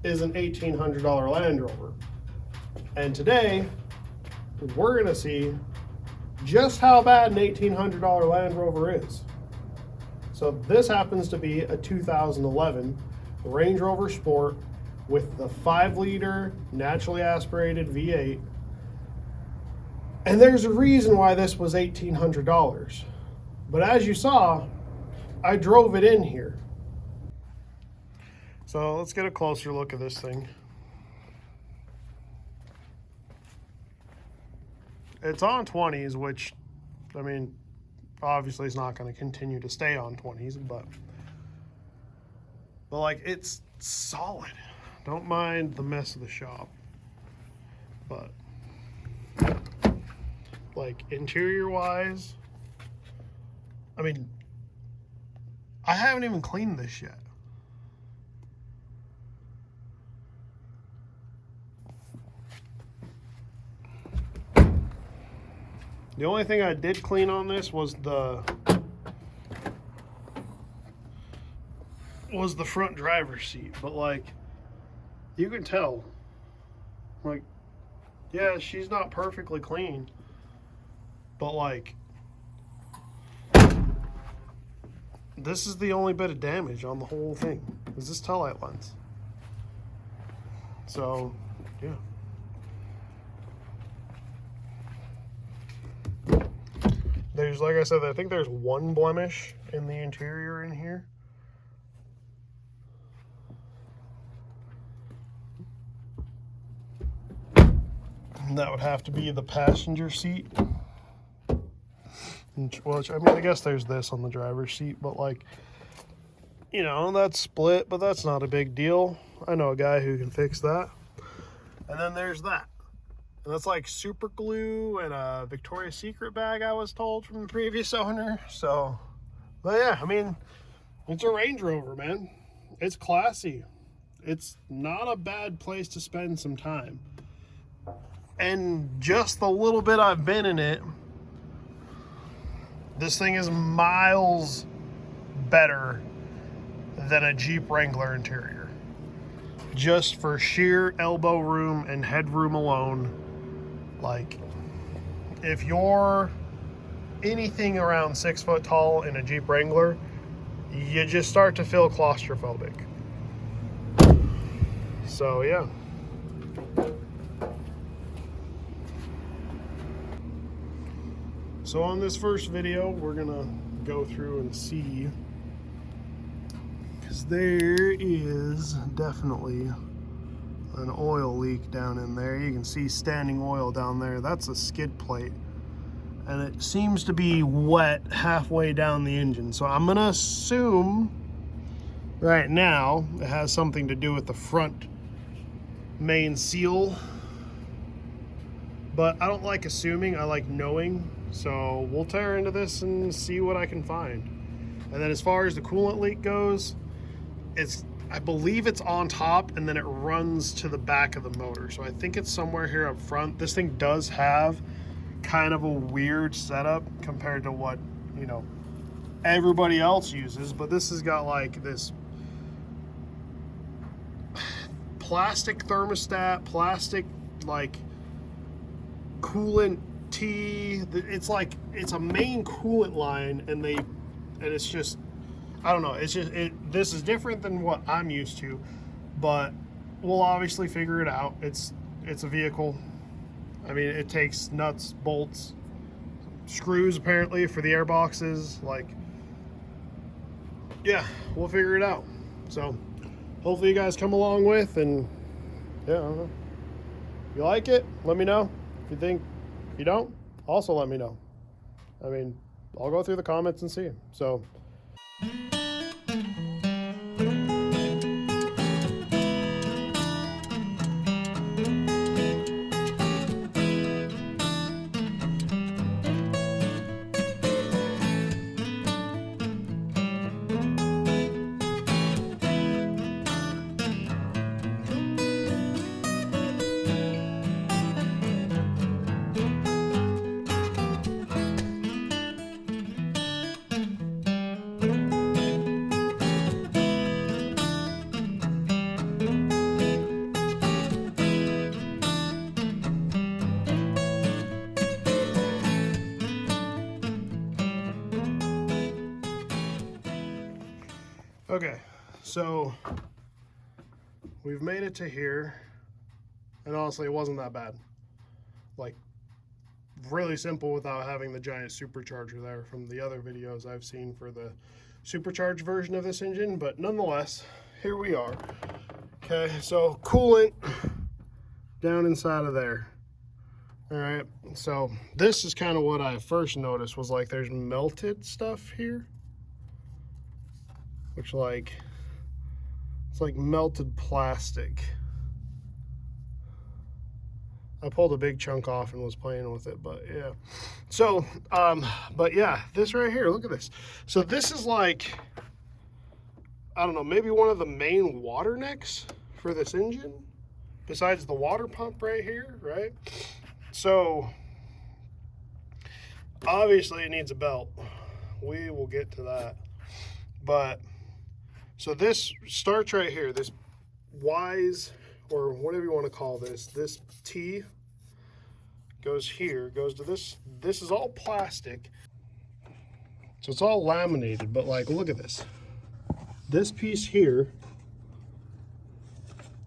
is an $1,800 Land Rover. And today, we're going to see just how bad an $1,800 Land Rover is. So this happens to be a 2011 Range Rover Sport with the 5-liter naturally aspirated V8. And there's a reason why this was $1,800. But as you saw, I drove it in here. So let's get a closer look at this thing. It's on 20s, which, I mean, obviously it's not going to continue to stay on 20s, but like, it's solid. Don't mind the mess of the shop, but like, interior wise, I mean, I haven't even cleaned this yet. The only thing I did clean on this was the front driver's seat, but like, you can tell, like, yeah, she's not perfectly clean, but like, this is the only bit of damage on the whole thing, is this taillight lens. So, yeah. There's, like I said, I think there's one blemish in the interior in here. And that would have to be the passenger seat. Which, I mean, I guess there's this on the driver's seat, but like, you know, that's split, but that's not a big deal. I know a guy who can fix that. And then there's that. And that's like super glue and a Victoria's Secret bag, I was told from the previous owner. So, but yeah, I mean, it's a Range Rover, man. It's classy. It's not a bad place to spend some time. And just the little bit I've been in it, this thing is miles better than a Jeep Wrangler interior. Just for sheer elbow room and headroom alone. Like, if you're anything around 6 foot tall in a Jeep Wrangler, you just start to feel claustrophobic. So, yeah. So on this first video, we're gonna go through and see, because there is definitely an oil leak down in there. You can see standing oil down there. That's a skid plate, and it seems to be wet halfway down the engine. So I'm gonna assume right now it has something to do with the front main seal, but I don't like assuming, I like knowing. So we'll tear into this and see what I can find. And then as far as the coolant leak goes, I believe it's on top and then it runs to the back of the motor. So I think it's somewhere here up front. This thing does have kind of a weird setup compared to what, you know, everybody else uses, but this has got like this plastic thermostat, plastic like coolant tee. It's like, it's a main coolant line, and it's just, I don't know, it's just, this is different than what I'm used to, but we'll obviously figure it out. It's a vehicle. I mean, it takes nuts, bolts, screws apparently for the air boxes. Like, yeah, we'll figure it out. So hopefully you guys come along with, and yeah, I don't know. If you like it, let me know. If you think, if you don't, also let me know. I mean, I'll go through the comments and see. So Okay, so we've made it to here, and honestly, it wasn't that bad. Like, really simple without having the giant supercharger there from the other videos I've seen for the supercharged version of this engine, but nonetheless, here we are. Okay, so coolant down inside of there. All right, so this is kind of what I first noticed, was like there's melted stuff here, which like, it's like melted plastic. I pulled a big chunk off and was playing with it, but yeah. So, but yeah, this right here, look at this. So this is like, I don't know, maybe one of the main water necks for this engine, besides the water pump right here, right? So, obviously it needs a belt. We will get to that. But, so this starts right here, this Wise, or whatever you want to call this T goes here, goes to this. This is all plastic. So it's all laminated, but like, look at this. This piece here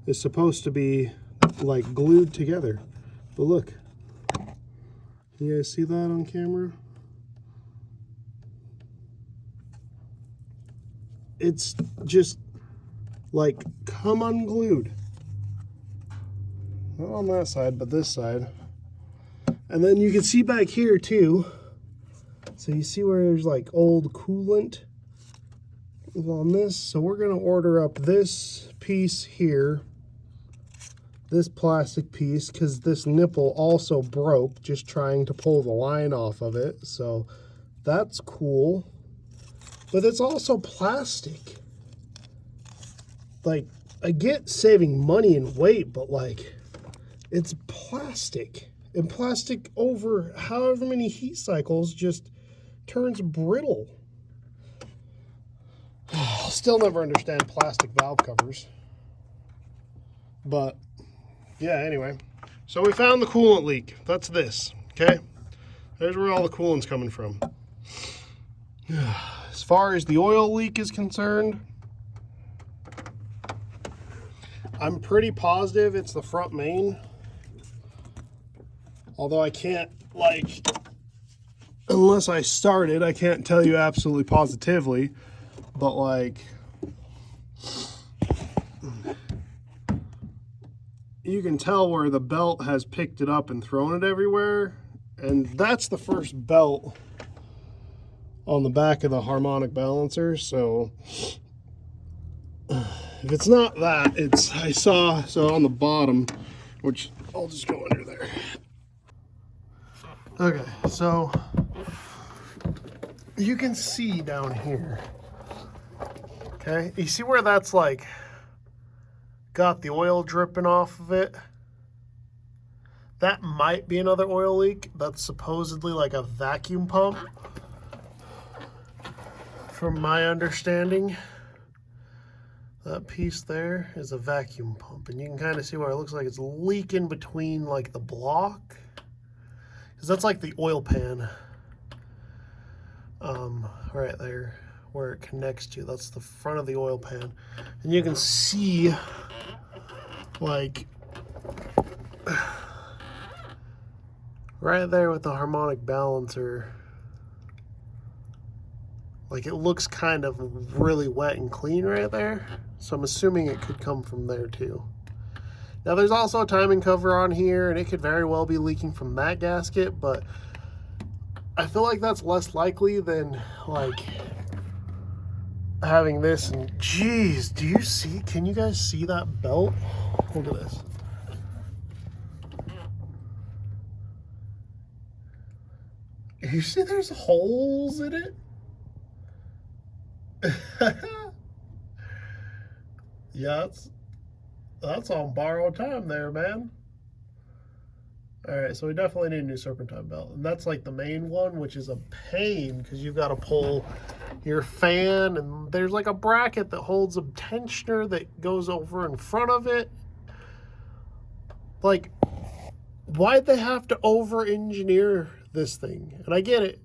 is supposed to be like glued together. But look, you guys see that on camera? It's just like come unglued. Not on that side, but this side. And then you can see back here too. So you see where there's like old coolant on this. So we're gonna order up this piece here, this plastic piece, because this nipple also broke just trying to pull the line off of it. So that's cool. But it's also plastic. Like, I get saving money and weight, but like, it's plastic. And plastic over however many heat cycles just turns brittle. I'll still never understand plastic valve covers. But, yeah, anyway. So we found the coolant leak. That's this, okay? There's where all the coolant's coming from. As far as the oil leak is concerned, I'm pretty positive it's the front main. Although I can't, like, unless I start it, I can't tell you absolutely positively. But, like, you can tell where the belt has picked it up and thrown it everywhere. And that's the first belt on the back of the harmonic balancer. So if it's not that, it's, I saw, so on the bottom, which I'll just go under there. Okay, so you can see down here, okay? You see where that's like got the oil dripping off of it? That might be another oil leak. That's supposedly like a vacuum pump, from my understanding. That piece there is a vacuum pump, and you can kind of see where it looks like it's leaking between like the block, because that's like the oil pan right there where it connects to. That's the front of the oil pan, and you can see like right there with the harmonic balancer, like it looks kind of really wet and clean right there. So I'm assuming it could come from there too. Now there's also a timing cover on here, and it could very well be leaking from that gasket, but I feel like that's less likely than like having this. And geez, do you see, can you guys see that belt? Look at this. You see there's holes in it? Yeah, that's on borrowed time there, man. All right, so we definitely need a new serpentine belt, and that's like the main one, which is a pain because you've got to pull your fan, and there's like a bracket that holds a tensioner that goes over in front of it. Like, why'd they have to over-engineer this thing? And I get it.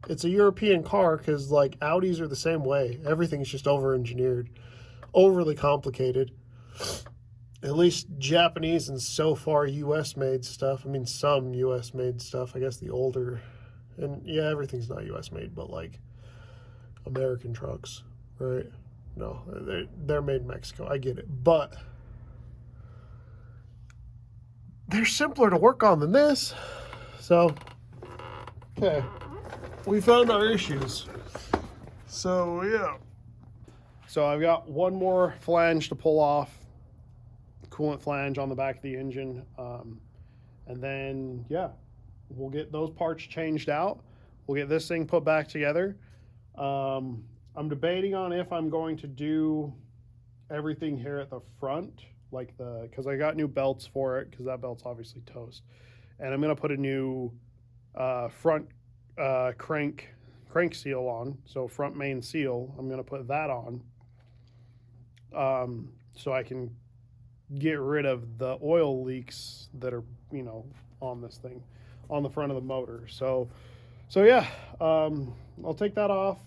it's a European car because like Audis are the same way. Everything's just over-engineered, overly complicated. At least Japanese and so far US made stuff. I mean, some US made stuff. I guess the older, and yeah, everything's not US made, but like American trucks, right? No, they're made in Mexico. I get it, but they're simpler to work on than this. So, okay, we found our issues. So yeah. So I've got one more flange to pull off, coolant flange on the back of the engine, and then yeah, we'll get those parts changed out. We'll get this thing put back together. I'm debating on if I'm going to do everything here at the front, like because I got new belts for it, because that belt's obviously toast, and I'm gonna put a new front crank seal on, so front main seal. I'm gonna put that on, so I can get rid of the oil leaks that are, you know, on this thing, on the front of the motor. So yeah, I'll take that off.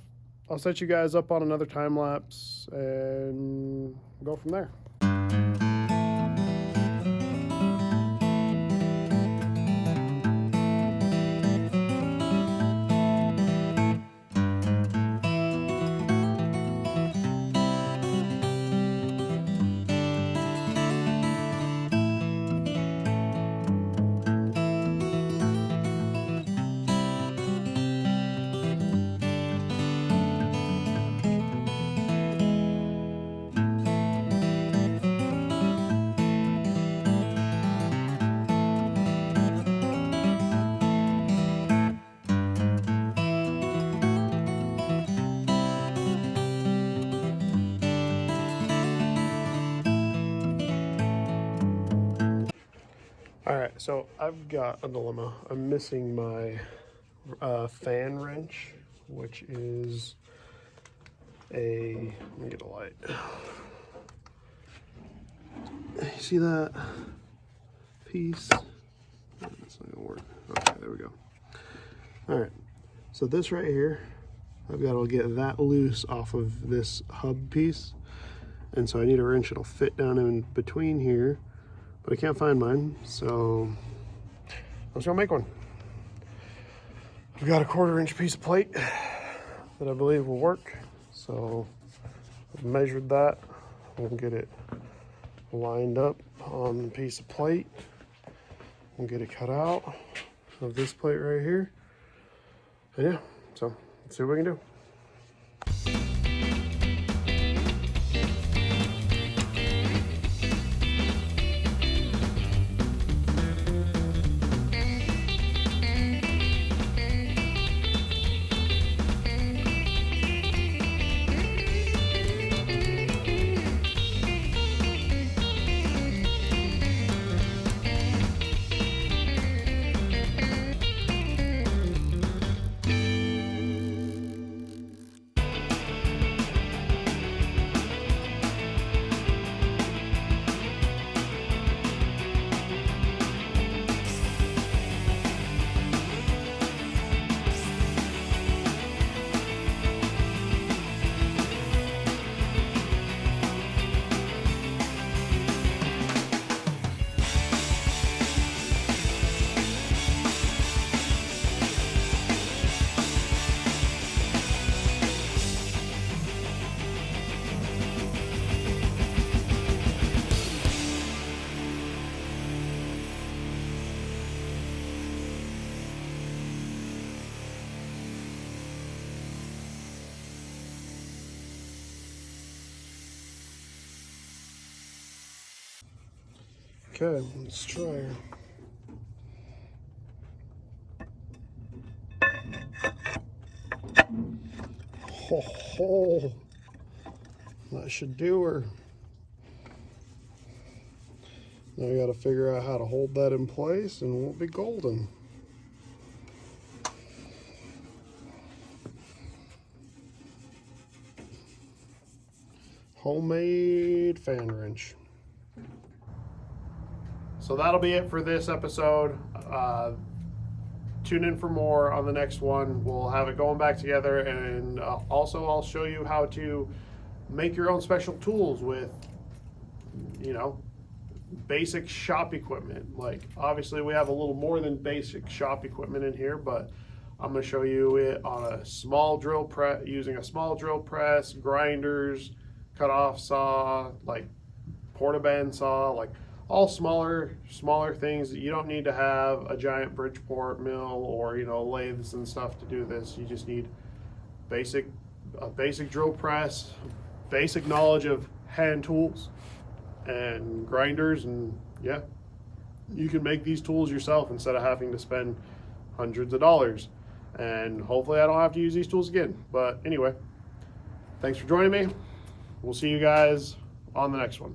I'll set you guys up on another time lapse and go from there. All right, so I've got a dilemma. I'm missing my fan wrench, which is let me get a light. You see that piece? That's not gonna work. Okay, there we go. All right, so this right here, I've got to get that loose off of this hub piece, and so I need a wrench that'll fit down in between here, but I can't find mine, so let's go make one. I've got a 1/4-inch piece of plate that I believe will work, so I've measured that. We'll get it lined up on the piece of plate. We'll get it cut out of this plate right here, and yeah, so let's see what we can do. Okay, let's try her. Oh, that should do her. Now we got to figure out how to hold that in place, and we'll be golden. Homemade fan wrench. So that'll be it for this episode. tune in for more on the next one. We'll have it going back together, and also I'll show you how to make your own special tools with, you know, basic shop equipment. Like, obviously we have a little more than basic shop equipment in here, but I'm going to show you it on a small drill press, using a small drill press, grinders, cut off saw, like portaband saw, like all smaller things that you don't need to have a giant Bridgeport mill or, you know, lathes and stuff to do this. You just need a basic drill press, basic knowledge of hand tools and grinders, and yeah, you can make these tools yourself instead of having to spend hundreds of dollars. And hopefully I don't have to use these tools again. But anyway, thanks for joining me. We'll see you guys on the next one.